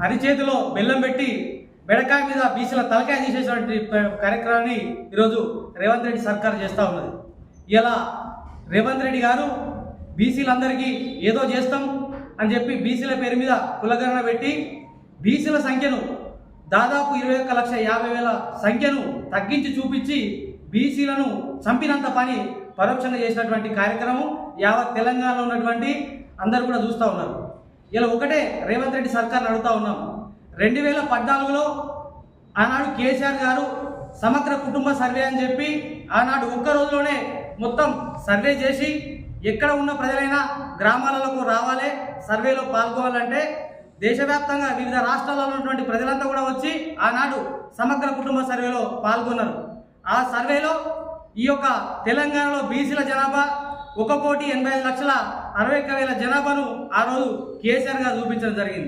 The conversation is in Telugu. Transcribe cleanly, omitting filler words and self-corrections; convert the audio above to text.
అరిచేతిలో బెల్లం పెట్టి బెడకాయ మీద బీసీల తలకాయ తీసేటువంటి కార్యక్రమాన్ని ఈరోజు రేవంత్ రెడ్డి సర్కార్ చేస్తూ ఉన్నది. ఇలా రేవంత్ రెడ్డి గారు బీసీలందరికీ ఏదో చేస్తాం అని చెప్పి బీసీల పేరు మీద కులగణన పెట్టి బీసీల సంఖ్యను దాదాపు 21,50,000 సంఖ్యను తగ్గించి చూపించి బీసీలను చంపినంత పని పరోక్షంగా చేసినటువంటి కార్యక్రమం యావత్ తెలంగాణలో ఉన్నటువంటి అందరూ కూడా చూస్తూ ఉన్నారు. ఇలా ఒకటే రేవంత్ రెడ్డి సర్కార్ని అడుగుతూ ఉన్నాం. 2014లో ఆనాడు కేసీఆర్ గారు సమగ్ర కుటుంబ సర్వే అని చెప్పి ఆనాడు ఒక్క రోజులోనే మొత్తం సర్వే చేసి ఎక్కడ ఉన్న ప్రజలైనా గ్రామాలకు రావాలి, సర్వేలో పాల్గొవాలంటే దేశవ్యాప్తంగా వివిధ రాష్ట్రాల్లో ఉన్నటువంటి ప్రజలంతా కూడా వచ్చి ఆనాడు సమగ్ర కుటుంబ సర్వేలో పాల్గొన్నారు. ఆ సర్వేలో ఈ యొక్క తెలంగాణలో బీసీల జనాభా 1,85,60,61,000 జనాభాను ఆ రోజు కేసీఆర్ గారు చూపించడం జరిగింది.